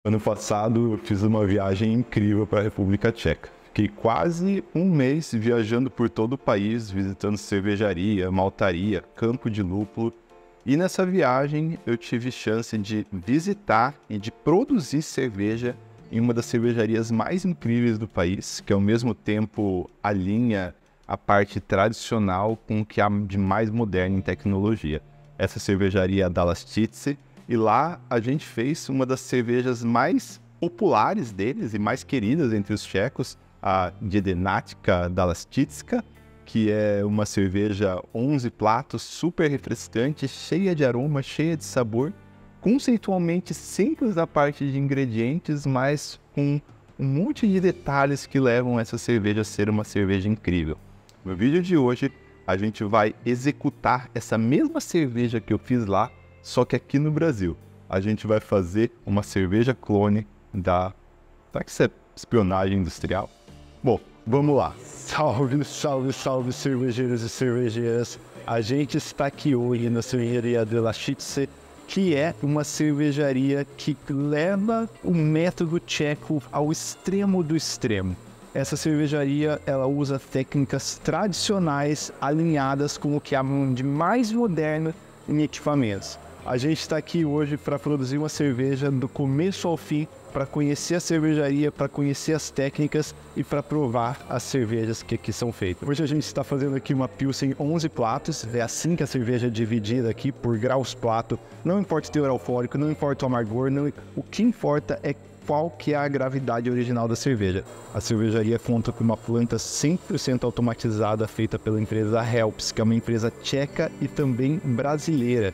Ano passado eu fiz uma viagem incrível para a República Tcheca. Fiquei quase um mês viajando por todo o país, visitando cervejaria, maltaria, campo de lúpulo. E nessa viagem eu tive chance de visitar e de produzir cerveja em uma das cervejarias mais incríveis do país, que ao mesmo tempo alinha a parte tradicional com o que há de mais moderno em tecnologia. Essa cervejaria é a Dalastitze, e lá a gente fez uma das cervejas mais populares deles e mais queridas entre os tchecos, a Jedenatica Dalastitska, que é uma cerveja 11 platos, super refrescante, cheia de aroma, cheia de sabor, conceitualmente simples na parte de ingredientes, mas com um monte de detalhes que levam essa cerveja a ser uma cerveja incrível. No vídeo de hoje, a gente vai executar essa mesma cerveja que eu fiz lá, só que aqui no Brasil. A gente vai fazer uma cerveja clone da... Será que isso é espionagem industrial? Bom, vamos lá. Salve, salve, salve, cervejeiros e cervejeiras. A gente está aqui hoje na cervejaria Dalastitze, que é uma cervejaria que leva o método tcheco ao extremo do extremo. Essa cervejaria, ela usa técnicas tradicionais alinhadas com o que há de mais moderno em equipamentos. A gente está aqui hoje para produzir uma cerveja do começo ao fim, para conhecer a cervejaria, para conhecer as técnicas e para provar as cervejas que aqui são feitas. Hoje a gente está fazendo aqui uma Pilsen 11 platos, é assim que a cerveja é dividida aqui por graus plato. Não importa o teor alcoólico, não importa o amargor, o que importa é qual que é a gravidade original da cerveja. A cervejaria conta com uma planta 100% automatizada feita pela empresa Helps, que é uma empresa tcheca e também brasileira.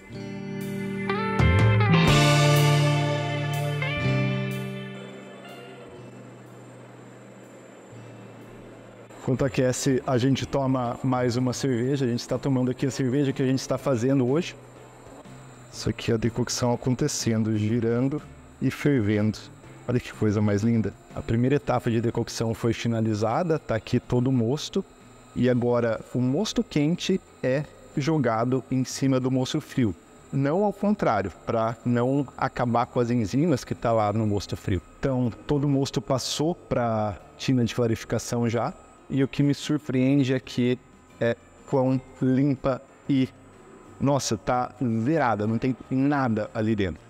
Enquanto aquece, a gente toma mais uma cerveja. A gente está tomando aqui a cerveja que a gente está fazendo hoje. Isso aqui é a decocção acontecendo, girando e fervendo. Olha que coisa mais linda. A primeira etapa de decocção foi finalizada, tá aqui todo o mosto. E agora o mosto quente é jogado em cima do mosto frio. Não ao contrário, para não acabar com as enzimas que tá lá no mosto frio. Então todo o mosto passou para a tina de clarificação já. E o que me surpreende aqui é quão limpa e... Nossa, tá zerada, não tem nada ali dentro.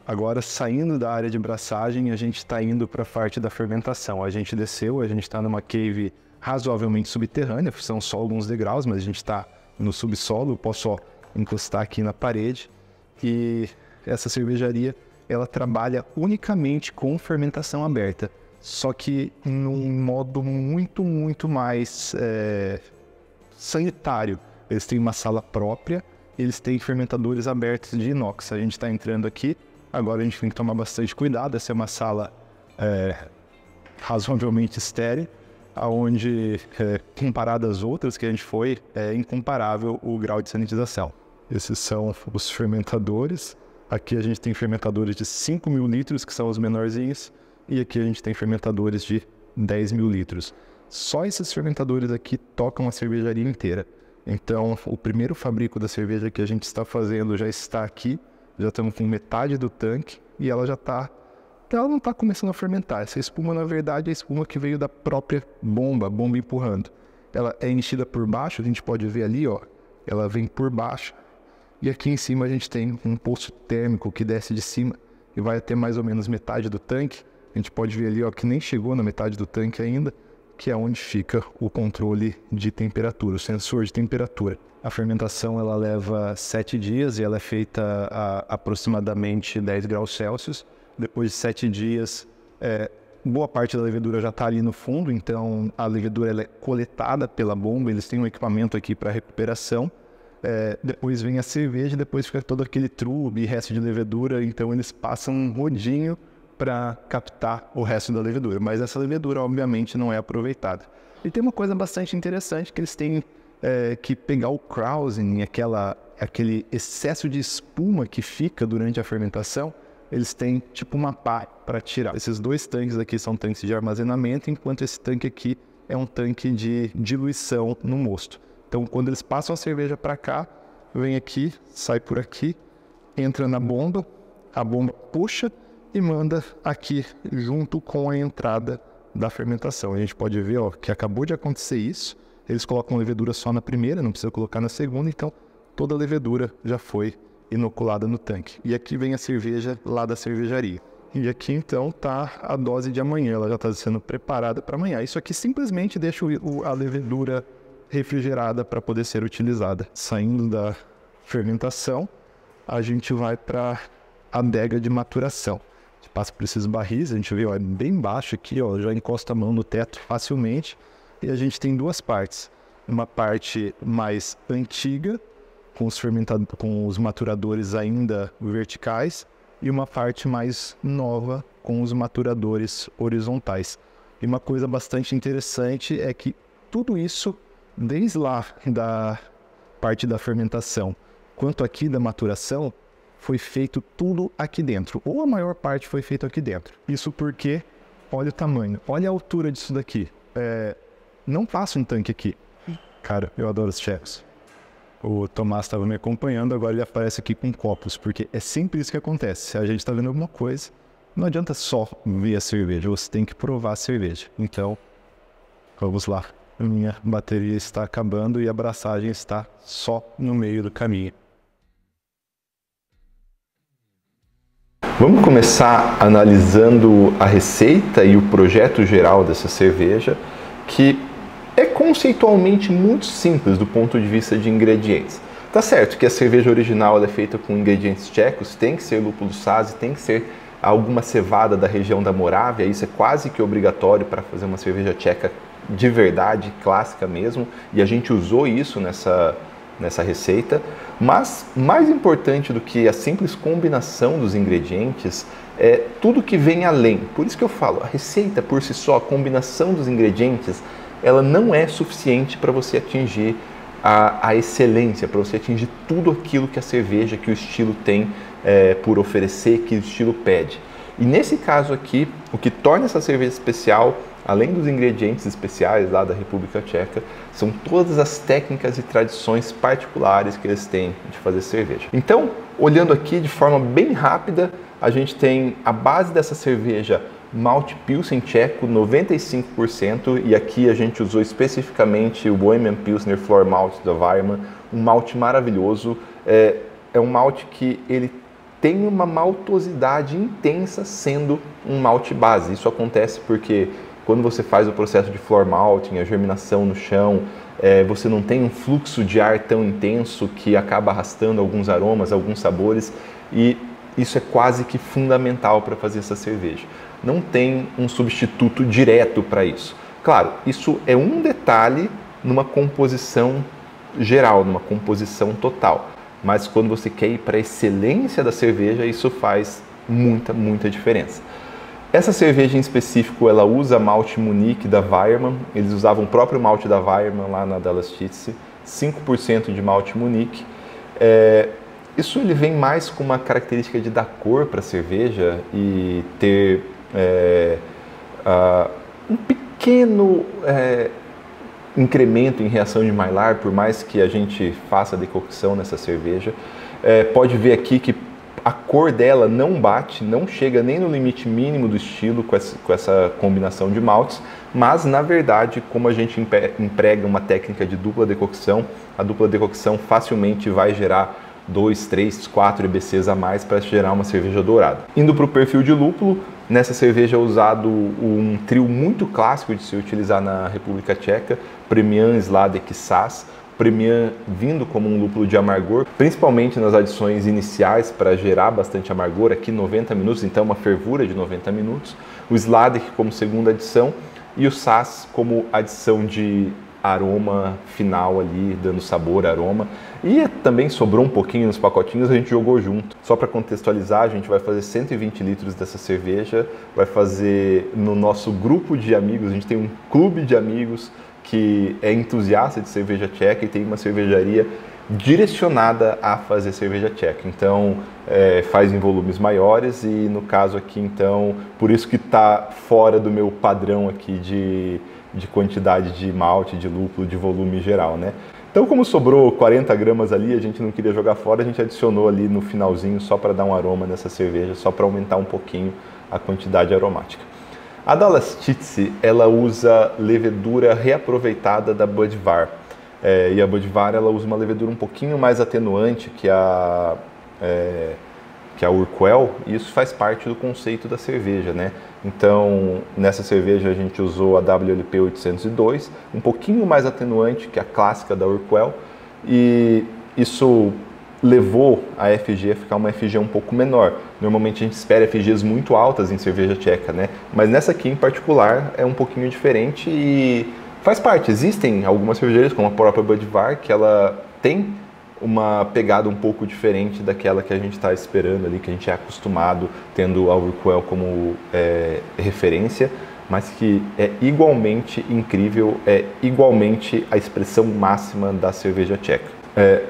Agora, saindo da área de braçagem, a gente está indo para a parte da fermentação. A gente desceu, a gente está numa cave razoavelmente subterrânea, são só alguns degraus, mas a gente está no subsolo, eu posso só encostar aqui na parede. E essa cervejaria, ela trabalha unicamente com fermentação aberta, só que num modo muito mais sanitário. Eles têm uma sala própria, eles têm fermentadores abertos de inox. A gente está entrando aqui. Agora a gente tem que tomar bastante cuidado. Essa é uma sala razoavelmente estéril, onde, comparado às outras que a gente foi, é incomparável o grau de sanitização. Esses são os fermentadores. Aqui a gente tem fermentadores de 5.000 litros, que são os menorzinhos, e aqui a gente tem fermentadores de 10.000 litros. Só esses fermentadores aqui tocam a cervejaria inteira. Então, o primeiro fabrico da cerveja que a gente está fazendo já está aqui. Já estamos com metade do tanque e ela não está começando a fermentar. Essa espuma, na verdade, é a espuma que veio da própria bomba empurrando. Ela é enchida por baixo, a gente pode ver ali, ó, ela vem por baixo. E aqui em cima a gente tem um poço térmico que desce de cima e vai até mais ou menos metade do tanque. A gente pode ver ali, ó, que nem chegou na metade do tanque ainda, que é onde fica o controle de temperatura, o sensor de temperatura. A fermentação ela leva 7 dias e ela é feita a aproximadamente 10 graus Celsius. Depois de 7 dias, boa parte da levedura já está ali no fundo, então a levedura ela é coletada pela bomba, eles têm um equipamento aqui para recuperação. Depois vem a cerveja, depois fica todo aquele trube e resto de levedura, então eles passam um rodinho para captar o resto da levedura. Mas essa levedura, obviamente, não é aproveitada. E tem uma coisa bastante interessante, que eles têm que pegar o krausen, aquele excesso de espuma que fica durante a fermentação, eles têm tipo uma pá para tirar. Esses dois tanques aqui são tanques de armazenamento, enquanto esse tanque aqui é um tanque de diluição no mosto. Então, quando eles passam a cerveja para cá, vem aqui, sai por aqui, entra na bomba, a bomba puxa e manda aqui junto com a entrada da fermentação. A gente pode ver, ó, que acabou de acontecer isso. Eles colocam levedura só na primeira, não precisa colocar na segunda, então toda a levedura já foi inoculada no tanque. E aqui vem a cerveja lá da cervejaria. E aqui então tá a dose de amanhã, ela já está sendo preparada para amanhã. Isso aqui simplesmente deixa a levedura refrigerada para poder ser utilizada. Saindo da fermentação, a gente vai para a adega de maturação. A gente passa por esses barris, a gente vê, ó, é bem baixo aqui, ó, já encosta a mão no teto facilmente. E a gente tem duas partes. Uma parte mais antiga, com os maturadores ainda verticais, e uma parte mais nova com os maturadores horizontais. E uma coisa bastante interessante é que tudo isso, desde lá da parte da fermentação, quanto aqui da maturação, foi feito tudo aqui dentro, ou a maior parte foi feito aqui dentro. Isso porque, olha o tamanho, olha a altura disso daqui. Não passa um tanque aqui. Cara, eu adoro os chefs. O Tomás estava me acompanhando, agora ele aparece aqui com copos, porque é sempre isso que acontece. Se a gente está vendo alguma coisa, não adianta só ver a cerveja, você tem que provar a cerveja. Então, vamos lá. A minha bateria está acabando e a abraçagem está só no meio do caminho. Vamos começar analisando a receita e o projeto geral dessa cerveja, que é conceitualmente muito simples do ponto de vista de ingredientes. Tá certo que a cerveja original ela é feita com ingredientes tchecos, tem que ser lúpulo Sazh, tem que ser alguma cevada da região da Morávia, isso é quase que obrigatório para fazer uma cerveja tcheca de verdade, clássica mesmo, e a gente usou isso nessa receita. Mas mais importante do que a simples combinação dos ingredientes é tudo que vem além. Por isso que eu falo, a receita por si só, a combinação dos ingredientes, ela não é suficiente para você atingir a excelência, para você atingir tudo aquilo que a cerveja, que o estilo tem por oferecer, que o estilo pede. E nesse caso aqui, o que torna essa cerveja especial, além dos ingredientes especiais lá da República Tcheca, são todas as técnicas e tradições particulares que eles têm de fazer cerveja. Então, olhando aqui de forma bem rápida, a gente tem a base dessa cerveja, malte Pilsen tcheco, 95%, e aqui a gente usou especificamente o Bohemian Pilsner Floor Malt da Weyermann, um malte maravilhoso, é um malte que ele tem uma maltosidade intensa sendo um malte base. Isso acontece porque quando você faz o processo de floor malting, a germinação no chão, você não tem um fluxo de ar tão intenso que acaba arrastando alguns aromas, alguns sabores, e isso é quase que fundamental para fazer essa cerveja. Não tem um substituto direto para isso. Claro, isso é um detalhe numa composição geral, numa composição total. Mas quando você quer ir para a excelência da cerveja, isso faz muita diferença. Essa cerveja em específico, ela usa malte Munich da Weyermann. Eles usavam o próprio malte da Weyermann lá na Delastitz, 5% de malte Munich. Isso ele vem mais com uma característica de dar cor para a cerveja e ter um pequeno incremento em reação de Maillard, por mais que a gente faça decocção nessa cerveja. Pode ver aqui que a cor dela não bate, não chega nem no limite mínimo do estilo com essa combinação de maltes, mas na verdade, como a gente emprega uma técnica de dupla decocção, a dupla decocção facilmente vai gerar 2, 3, 4 EBCs a mais para gerar uma cerveja dourada. Indo para o perfil de lúpulo, nessa cerveja é usado um trio muito clássico de se utilizar na República Tcheca, Premian, Sladek e Saaz. Premian vindo como um lúpulo de amargor, principalmente nas adições iniciais para gerar bastante amargor, aqui 90 minutos, então uma fervura de 90 minutos. O Sladek como segunda adição e o Saaz como adição de aroma final ali, dando sabor, aroma. E também sobrou um pouquinho nos pacotinhos, a gente jogou junto. Só para contextualizar, a gente vai fazer 120 litros dessa cerveja, vai fazer no nosso grupo de amigos, a gente tem um clube de amigos que é entusiasta de cerveja tcheca e tem uma cervejaria direcionada a fazer cerveja tcheca. Então, faz em volumes maiores e no caso aqui, então, por isso que está fora do meu padrão aqui de quantidade de malte, de lúpulo, de volume geral, né? Então, como sobrou 40 gramas ali, a gente não queria jogar fora, a gente adicionou ali no finalzinho só para dar um aroma nessa cerveja, só para aumentar um pouquinho a quantidade aromática. A Dallas Titze, ela usa levedura reaproveitada da Budvar. E a Budvar, ela usa uma levedura um pouquinho mais atenuante que a Urquell, e isso faz parte do conceito da cerveja, né? Então, nessa cerveja a gente usou a WLP 802, um pouquinho mais atenuante que a clássica da Urquell, e isso levou a FG a ficar uma FG um pouco menor. Normalmente a gente espera FGs muito altas em cerveja tcheca, né? Mas nessa aqui em particular é um pouquinho diferente e faz parte. Existem algumas cervejarias, como a própria Budvar, que ela tem uma pegada um pouco diferente daquela que a gente está esperando ali, que a gente é acostumado tendo a Urquell como referência, mas que é igualmente incrível, é igualmente a expressão máxima da cerveja tcheca.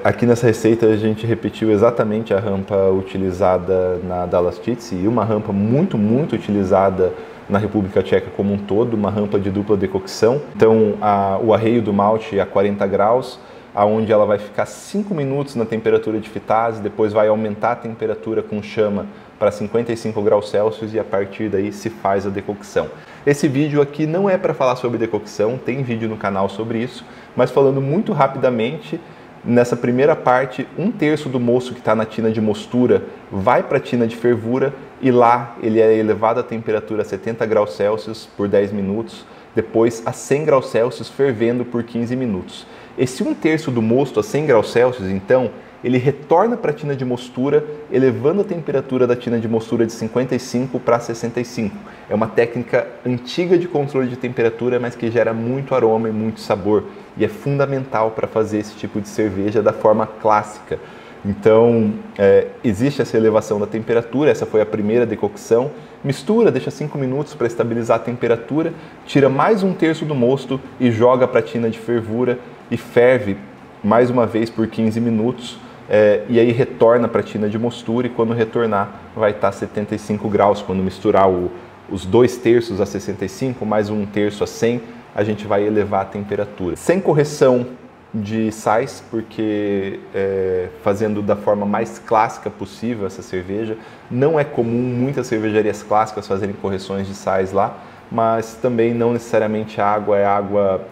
Aqui nessa receita a gente repetiu exatamente a rampa utilizada na Dallas Titze e uma rampa muito utilizada na República Tcheca como um todo, uma rampa de dupla decocção. Então o arreio do malte a 40 graus, aonde ela vai ficar 5 minutos na temperatura de fitase, depois vai aumentar a temperatura com chama para 55 graus Celsius e a partir daí se faz a decocção. Esse vídeo aqui não é para falar sobre decocção, tem vídeo no canal sobre isso, mas falando muito rapidamente, nessa primeira parte, 1/3 do mosto que está na tina de mostura vai para a tina de fervura e lá ele é elevado à temperatura a 70 graus Celsius por 10 minutos, depois a 100 graus Celsius fervendo por 15 minutos. Esse 1/3 do mosto a 100 graus Celsius, então, ele retorna para a tina de mostura, elevando a temperatura da tina de mostura de 55 para 65. É uma técnica antiga de controle de temperatura, mas que gera muito aroma e muito sabor. E é fundamental para fazer esse tipo de cerveja da forma clássica. Então, existe essa elevação da temperatura, essa foi a primeira decocção. Mistura, deixa 5 minutos para estabilizar a temperatura, tira mais 1/3 do mosto e joga para a tina de fervura e ferve mais uma vez por 15 minutos. E aí retorna para a tina de mostura e quando retornar vai estar 75 graus. Quando misturar os 2/3 a 65 mais 1/3 a 100, a gente vai elevar a temperatura. Sem correção de sais, porque fazendo da forma mais clássica possível essa cerveja. Não é comum muitas cervejarias clássicas fazerem correções de sais lá, mas também não necessariamente a água é água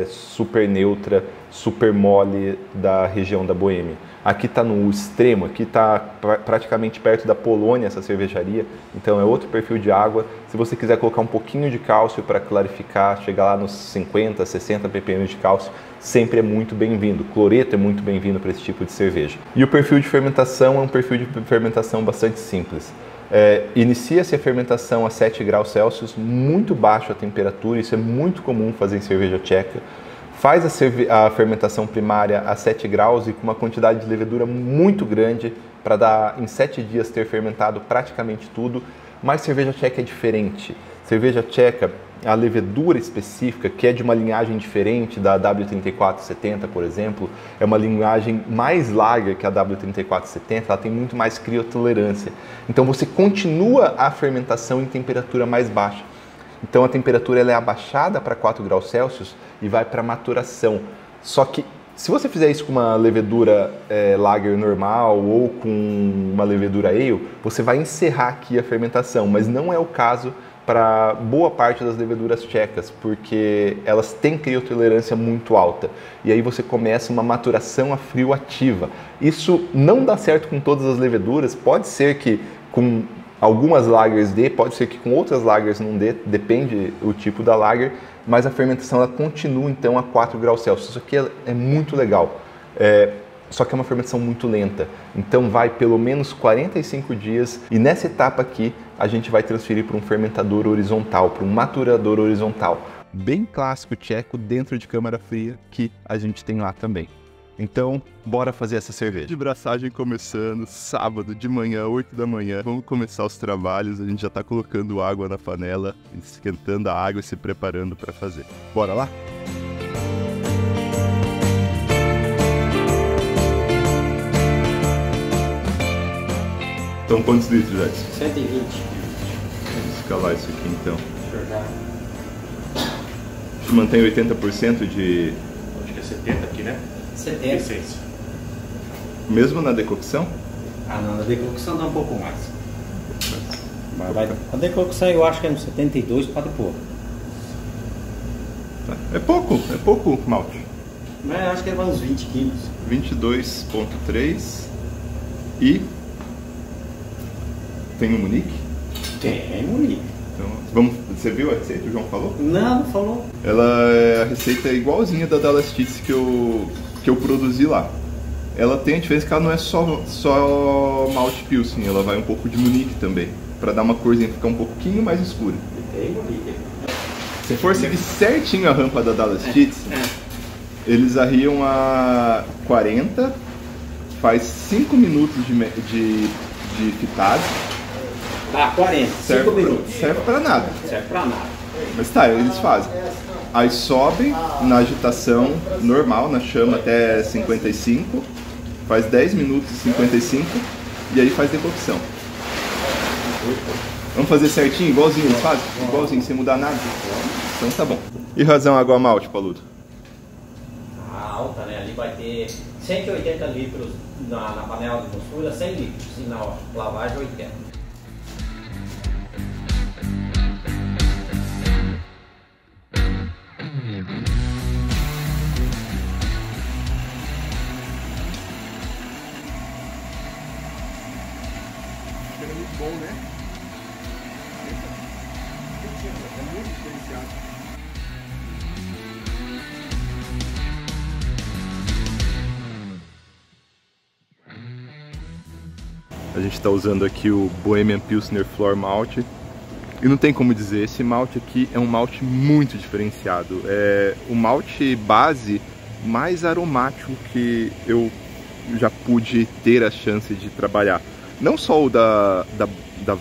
super neutra, super mole da região da Boêmia. Aqui está no extremo, aqui está praticamente perto da Polônia essa cervejaria, então é outro perfil de água. Se você quiser colocar um pouquinho de cálcio para clarificar, chegar lá nos 50, 60 ppm de cálcio, sempre é muito bem-vindo. Cloreto é muito bem-vindo para esse tipo de cerveja. E o perfil de fermentação é um perfil de fermentação bastante simples. Inicia-se a fermentação a 7 graus Celsius, muito baixo a temperatura, isso é muito comum fazer em cerveja tcheca. Faz a fermentação primária a 7 graus e com uma quantidade de levedura muito grande para dar em 7 dias ter fermentado praticamente tudo, mas cerveja tcheca é diferente. Cerveja tcheca, a levedura específica, que é de uma linhagem diferente da W3470, por exemplo, é uma linhagem mais larga que a W3470, ela tem muito mais criotolerância. Então você continua a fermentação em temperatura mais baixa. Então a temperatura ela é abaixada para 4 graus Celsius e vai para maturação. Só que se você fizer isso com uma levedura lager normal ou com uma levedura ale, você vai encerrar aqui a fermentação, mas não é o caso para boa parte das leveduras tchecas, porque elas têm criotolerância muito alta. E aí você começa uma maturação a frio ativa. Isso não dá certo com todas as leveduras, pode ser que com algumas lagers dê, pode ser que com outras lagers não dê, depende do tipo da lager, mas a fermentação ela continua então a 4 graus Celsius. Isso aqui é muito legal, só que é uma fermentação muito lenta, então vai pelo menos 45 dias e nessa etapa aqui a gente vai transferir para um fermentador horizontal, para um maturador horizontal. Bem clássico tcheco dentro de câmara fria que a gente tem lá também. Então, bora fazer essa cerveja. De braçagem começando, sábado de manhã, 8 da manhã. Vamos começar os trabalhos, a gente já tá colocando água na panela, esquentando a água e se preparando para fazer. Bora lá? Então, quantos litros, Edson? 120. Vamos escalar isso aqui, então. Jogar. A gente mantém 80% de... Acho que é 70 aqui, né? 70. Essência. Mesmo na decocção? Ah, não, na decocção dá um pouco mais. Mas a decocção eu acho que é uns 72, pode pôr. É pouco malte. Mas eu acho que é uns 20 quilos. 22,3. E tem o Munique? Tem, Munique. Então, você viu a receita? O João falou? Não falou. A receita é igualzinha da Dallas Cheats que eu produzi lá. Ela tem a diferença que ela não é só malte pilsen, ela vai um pouco de Munique também, para dar uma corzinha, ficar um pouquinho mais escura. Tem Munique. Se for seguir certinho a rampa da Dallas Cheats, eles arriam a 40, faz 5 minutos de fitagem. Tá, 40, 5 minutos. Serve pra nada. Serve pra nada. Mas tá, eles fazem. Aí sobem na agitação normal, na chama até 55, faz 10 minutos e 55 e aí faz decocção. Vamos fazer certinho, igualzinho eles fazem? Igualzinho, sem mudar nada? Então tá bom. E razão água malte, Paludo? A alta, né? Ali vai ter 180 litros na panela de mostura, 100 litros. E na lavagem, 80. É muito bom, né? É muito diferenciado. A gente está usando aqui o Bohemian Pilsner Floor Malt. E não tem como dizer, esse malte aqui é um malte muito diferenciado. É o malte base mais aromático que eu já pude ter a chance de trabalhar. Não só o da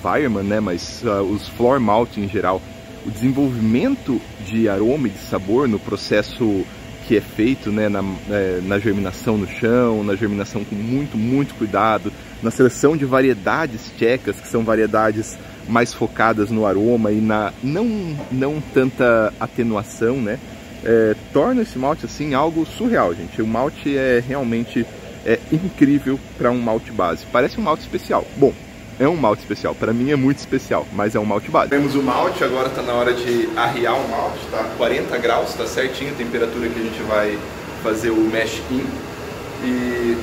Weyermann, né, mas os Floor Malt em geral. O desenvolvimento de aroma e de sabor no processo que é feito, né, na germinação no chão, na germinação com muito cuidado, na seleção de variedades tchecas, que são variedades mais focadas no aroma e na não tanta atenuação, né, torna esse malte assim algo surreal, gente. O malte é realmente incrível para um malte base. Parece um malte especial. Bom, é um malte especial. Para mim é muito especial, mas é um malte base. Temos o malte, agora está na hora de arriar o malte, tá? 40 graus, está certinho a temperatura que a gente vai fazer o mash in. E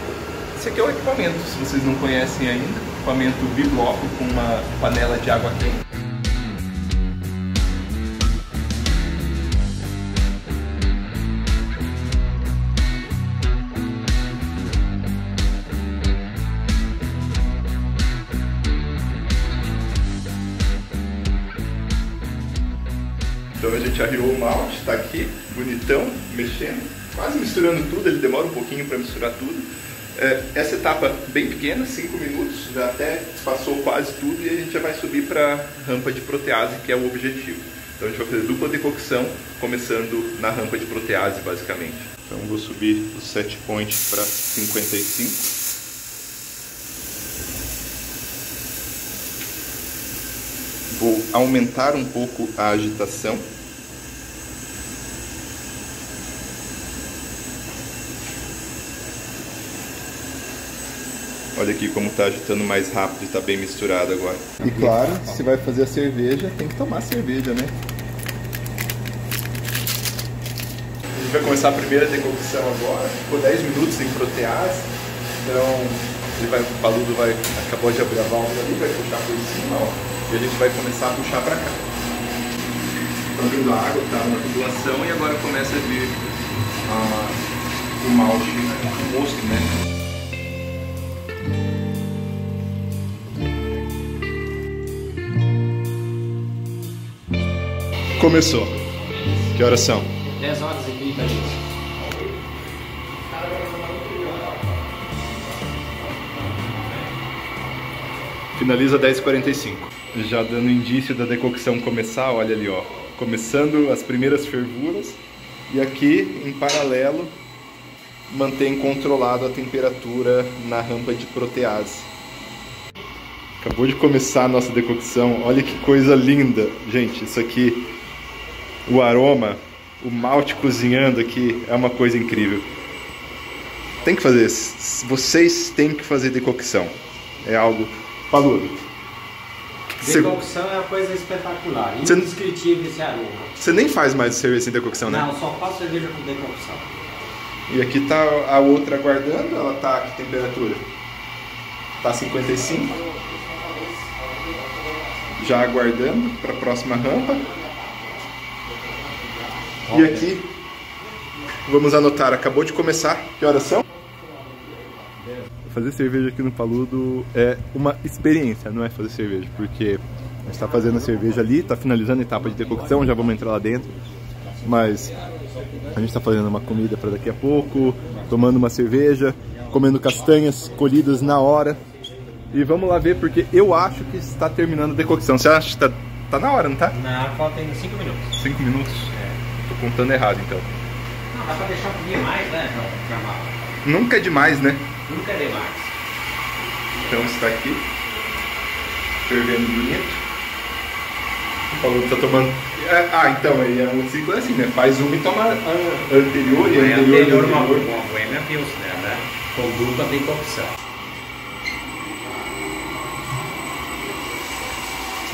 esse aqui é o equipamento, se vocês não conhecem ainda, equipamento bibloco com uma panela de água quente. Então a gente arriou o malte, está aqui, bonitão, mexendo, quase misturando tudo, ele demora um pouquinho para misturar tudo. Essa etapa bem pequena, 5 minutos, já até passou quase tudo e a gente já vai subir para a rampa de protease, que é o objetivo. Então a gente vai fazer dupla decocção, começando na rampa de protease, basicamente. Então vou subir os set points para 55. Vou aumentar um pouco a agitação. Olha aqui como está agitando mais rápido e está bem misturado agora. E claro, se vai fazer a cerveja, tem que tomar cerveja, né? A gente vai começar a primeira decocção agora. Ficou 10 minutos em protease. Então, o Paludo acabou de abrir a válvula ali, vai puxar por cima, ó. E a gente vai começar a puxar para cá. Está vindo a água, está na tubulação e agora começa a vir o malte, o mosto, né? Começou. Que horas são? 10 horas e 30 minutos. Finaliza 10h45. Já dando indício da decocção começar, olha ali, ó. Começando as primeiras fervuras. E aqui, em paralelo, mantém controlado a temperatura na rampa de protease. Acabou de começar a nossa decocção. Olha que coisa linda. Gente, isso aqui, o aroma, o malte cozinhando aqui, é uma coisa incrível. Tem que fazer. Vocês têm que fazer decocção. É algo... Paludo. Decocção é uma coisa espetacular, indescritível esse aroma. Você nem faz mais cerveja sem decocção, né? Não, só faço cerveja com decocção. E aqui tá a outra aguardando, ela tá a que temperatura? Tá 55. Já aguardando para a próxima rampa. E aqui, vamos anotar, acabou de começar. Que horas são? Fazer cerveja aqui no Paludo é uma experiência, não é fazer cerveja, porque a gente está fazendo a cerveja ali, está finalizando a etapa de decocção, já vamos entrar lá dentro, mas a gente está fazendo uma comida para daqui a pouco, tomando uma cerveja, comendo castanhas colhidas na hora, e vamos lá ver, porque eu acho que está terminando a decocção. Você acha que tá na hora, não tá? Não, falta ainda 5 minutos. 5 minutos? É. Tô contando errado, então. Não, dá para deixar um pouquinho mais, né? Nunca é demais, né? Nunca é demais. Então está aqui, fervendo bonito. O Paludo está tomando... então, aí o ciclo é assim, né? Faz uma e toma a anterior e a anterior. Uma Boêmia Pilsner, né? Com dupla decocção.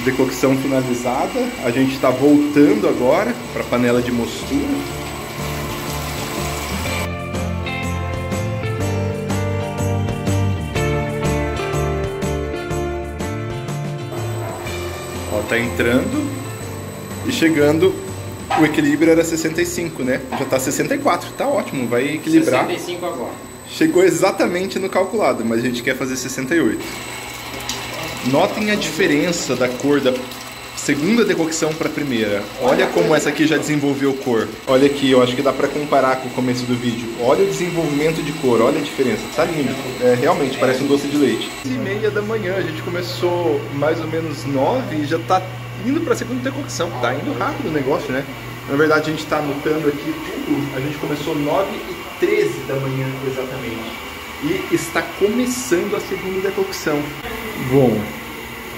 Decocção finalizada. A gente está voltando agora para a panela de mostura. Tá entrando e chegando, o equilíbrio era 65, né? Já tá 64, tá ótimo, vai equilibrar. 65 agora. Chegou exatamente no calculado, mas a gente quer fazer 68. Notem a diferença da cor da segunda decocção para a primeira. Olha como essa aqui já desenvolveu cor. Olha aqui, eu acho que dá para comparar com o começo do vídeo. Olha o desenvolvimento de cor, olha a diferença. Tá lindo. Realmente parece um doce de leite. 6h30 da manhã, a gente começou mais ou menos 9 e já tá indo para a segunda decocção. Tá indo rápido o negócio, né? Na verdade, a gente tá anotando aqui tudo. A gente começou 9h13 da manhã exatamente. E está começando a segunda decocção. Bom,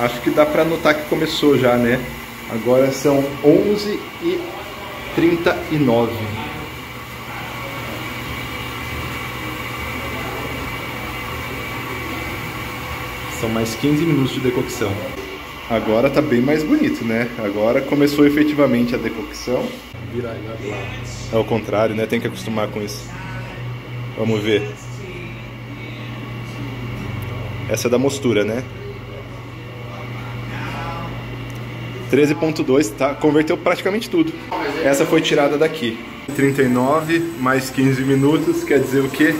acho que dá para notar que começou já, né? Agora são 11h39. São mais 15 minutos de decocção. Agora tá bem mais bonito, né? Agora começou efetivamente a decocção. É o contrário, né? Tem que acostumar com isso. Vamos ver. Essa é da mostura, né? 13.2, tá? Converteu praticamente tudo. Essa foi tirada daqui. 39 mais 15 minutos, quer dizer o quê?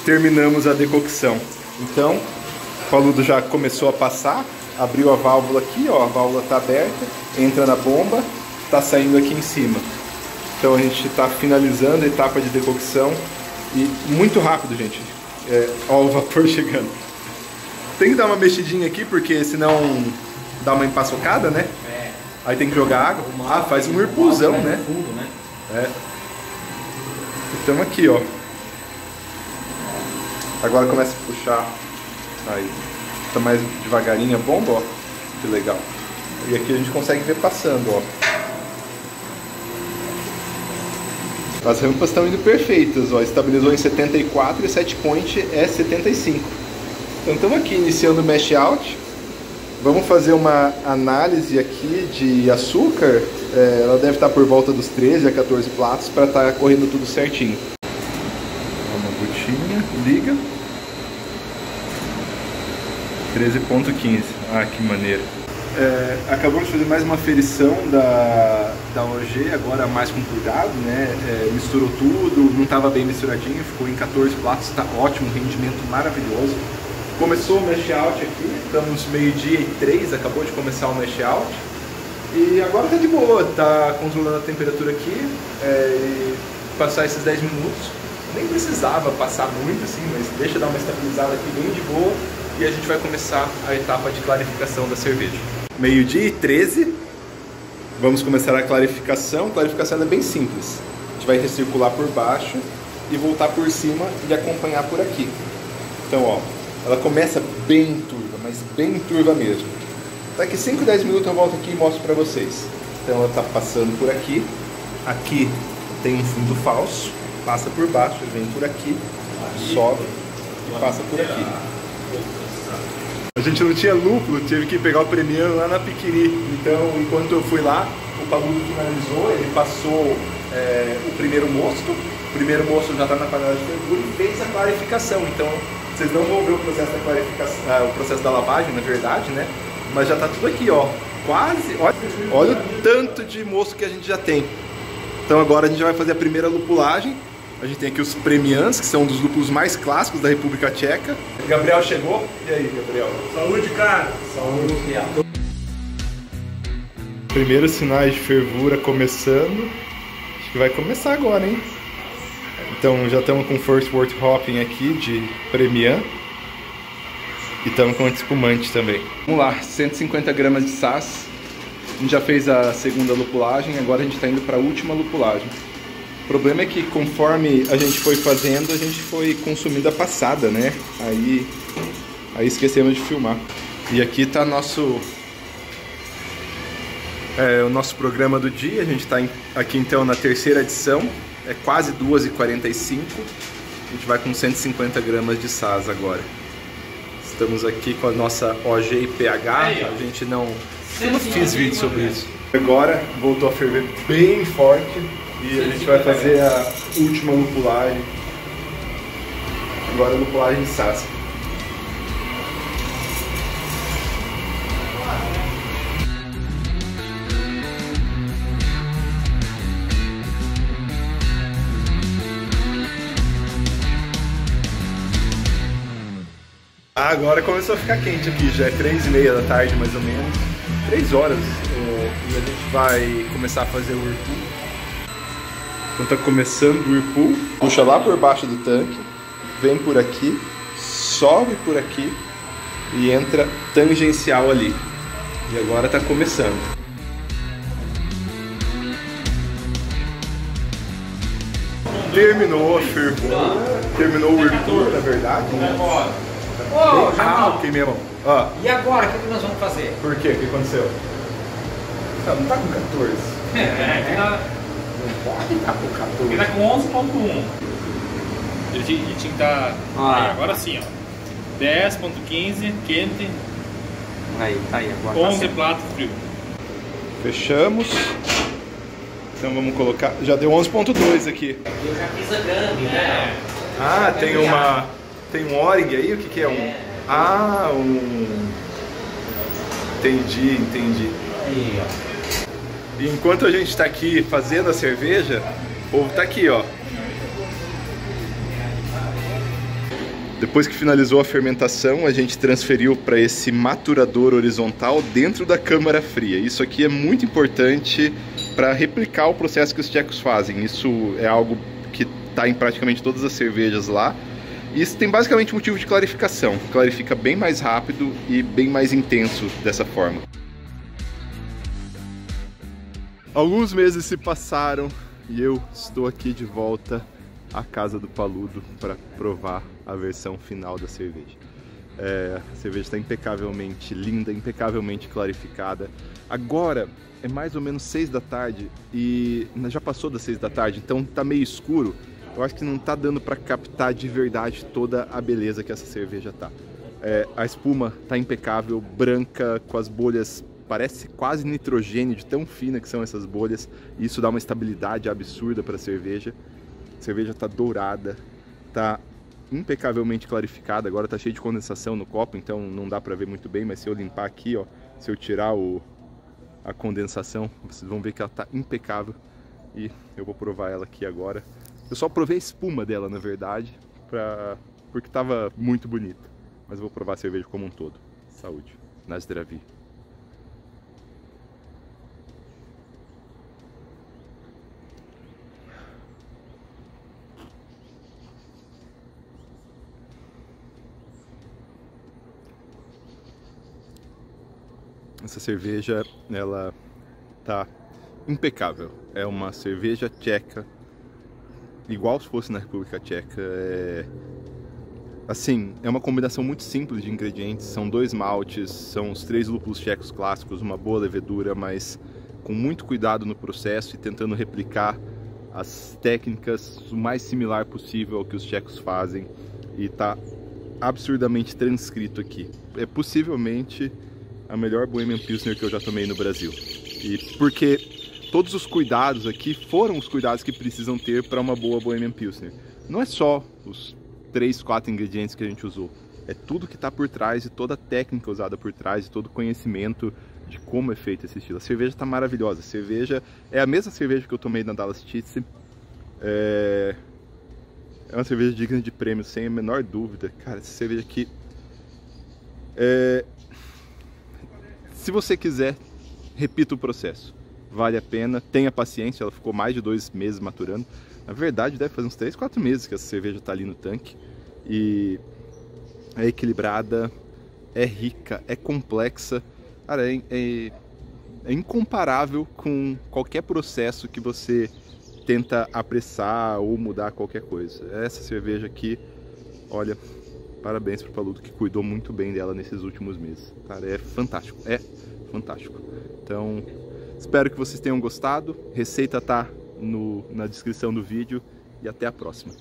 Terminamos a decocção. Então, o Paludo já começou a passar, abriu a válvula aqui, ó, a válvula está aberta, entra na bomba, está saindo aqui em cima. Então a gente está finalizando a etapa de decocção e muito rápido, gente. Ó o vapor chegando. Tem que dar uma mexidinha aqui, porque senão dá uma empaçocada, né? Aí tem que jogar água. Faz um irpulzão, né? Então aqui, ó. Agora começa a puxar. Aí. Tá mais devagarinho a bomba, ó. Que legal. E aqui a gente consegue ver passando, ó. As rampas estão indo perfeitas, ó. Estabilizou em 74 e set point é 75. Então estamos aqui iniciando o mash out. Vamos fazer uma análise aqui de açúcar. Ela deve estar por volta dos 13 a 14 platos para estar correndo tudo certinho. Uma gotinha, liga. 13.15. Ah, que maneiro. Acabamos de fazer mais uma aferição da OG, agora mais com cuidado, né? Misturou tudo, não estava bem misturadinho, ficou em 14 platos, está ótimo, rendimento maravilhoso. Começou o mash out aqui, estamos meio-dia e 3, acabou de começar o mash out. E agora tá de boa, tá controlando a temperatura aqui, e passar esses 10 minutos. Nem precisava passar muito assim, mas deixa dar uma estabilizada aqui bem de boa. E a gente vai começar a etapa de clarificação da cerveja. Meio-dia e 13, vamos começar a clarificação. A clarificação é bem simples. A gente vai recircular por baixo e voltar por cima e acompanhar por aqui. Então, ó, ela começa bem turva, mas bem turva mesmo. Daqui 5, 10 minutos eu volto aqui e mostro pra vocês. Então ela tá passando por aqui. Aqui tem um fundo falso, passa por baixo, vem por aqui sobe e passa por aqui. A gente não tinha lúpulo, teve que pegar o Premium lá na Piquiri. Então, enquanto eu fui lá, o Paludo finalizou, ele passou o primeiro mosto. O primeiro mosto já está na panela de fervura e fez a clarificação. Então, vocês não vão ver o processo da clarificação, o processo da lavagem, na verdade, né? Mas já está tudo aqui, ó. Quase, olha o tanto de mosto que a gente já tem. Então agora a gente vai fazer a primeira lupulagem. A gente tem aqui os Premians, que são um dos lúpulos mais clássicos da República Tcheca. O Gabriel chegou. E aí, Gabriel? Saúde, cara! Saúde. Primeiros sinais de fervura começando. Acho que vai começar agora, hein? Então já estamos com First Wort Hopping aqui de Premium. E estamos com anti-espumante também. Vamos lá, 150 gramas de Saaz. A gente já fez a segunda lupulagem, agora a gente está indo para a última lupulagem. O problema é que conforme a gente foi fazendo, a gente foi consumindo a passada, né? Aí esquecemos de filmar. E aqui está o nosso programa do dia. A gente está aqui então na terceira edição, é quase 2h45. A gente vai com 150 gramas de Saaz agora. Estamos aqui com a nossa OG e pH, a gente não fiz vídeo sobre isso. Agora voltou a ferver bem forte. E a gente vai fazer a última lupulagem. Agora a lupulagem de Saaz. Agora começou a ficar quente aqui, já é 3h30 da tarde mais ou menos. 3 horas. E a gente vai começar a fazer o whirlpool. Então tá começando o whirlpool, puxa lá por baixo do tanque, vem por aqui, sobe por aqui e entra tangencial ali. E agora tá começando. Terminou a fervura, terminou o whirlpool, na verdade. Jamal, queimei a mão. E agora, o que nós vamos fazer? Por quê? O que aconteceu? Não tá com 14. Não pode estar com 14. Ele tá com 11.1. Ele tinha que estar. Agora sim, ó. 10.15, quente. Aí, tá aí, agora 11 prato frio. Fechamos. Então vamos colocar. Já deu 11.2 aqui. Eu já fiz a grande, né? Ah, tem um Orig aí? O que é? Entendi. Aí, ó. E enquanto a gente está aqui fazendo a cerveja, o povo está aqui, ó. Depois que finalizou a fermentação, a gente transferiu para esse maturador horizontal dentro da câmara fria. Isso aqui é muito importante para replicar o processo que os tchecos fazem. Isso é algo que está em praticamente todas as cervejas lá. Isso tem basicamente motivo de clarificação. Clarifica bem mais rápido e bem mais intenso dessa forma. Alguns meses se passaram e eu estou aqui de volta à casa do Paludo para provar a versão final da cerveja. A cerveja está impecavelmente linda, impecavelmente clarificada. Agora é mais ou menos 6 da tarde e já passou das 6 da tarde, então está meio escuro. Eu acho que não está dando para captar de verdade toda a beleza que essa cerveja tá. A espuma está impecável, branca, com as bolhas. Parece quase nitrogênio de tão fina que são essas bolhas. E isso dá uma estabilidade absurda para a cerveja. A cerveja está dourada, está impecavelmente clarificada. Agora está cheio de condensação no copo, então não dá para ver muito bem. Mas se eu limpar aqui, ó, se eu tirar a condensação, vocês vão ver que ela está impecável. E eu vou provar ela aqui agora. Eu só provei a espuma dela, na verdade, porque estava muito bonita. Mas eu vou provar a cerveja como um todo. Saúde. Na Zdraví. Essa cerveja, ela tá impecável. É uma cerveja tcheca, igual se fosse na República Tcheca. Assim, é uma combinação muito simples de ingredientes. São 2 maltes, são os 3 lúpulos tchecos clássicos, uma boa levedura, mas com muito cuidado no processo e tentando replicar as técnicas o mais similar possível ao que os tchecos fazem, e tá absurdamente transcrito aqui. É possivelmente a melhor Bohemian Pilsner que eu já tomei no Brasil. E porque todos os cuidados aqui foram os cuidados que precisam ter para uma boa Bohemian Pilsner. Não é só os 3, 4 ingredientes que a gente usou. É tudo que está por trás e toda a técnica usada por trás e todo o conhecimento de como é feito esse estilo. A cerveja está maravilhosa. A cerveja é a mesma cerveja que eu tomei na Dallas Titze. É uma cerveja digna de prêmio, sem a menor dúvida. Cara, essa cerveja aqui... Se você quiser, repita o processo. Vale a pena, tenha paciência. Ela ficou mais de 2 meses maturando. Na verdade, deve fazer uns 3, 4 meses que essa cerveja está ali no tanque. E é equilibrada, é rica, é complexa. Cara, é incomparável com qualquer processo que você tenta apressar ou mudar qualquer coisa. Essa cerveja aqui, olha, parabéns pro Paludo, que cuidou muito bem dela nesses últimos meses. Cara, é fantástico, é fantástico. Então, espero que vocês tenham gostado. Receita tá na descrição do vídeo e até a próxima.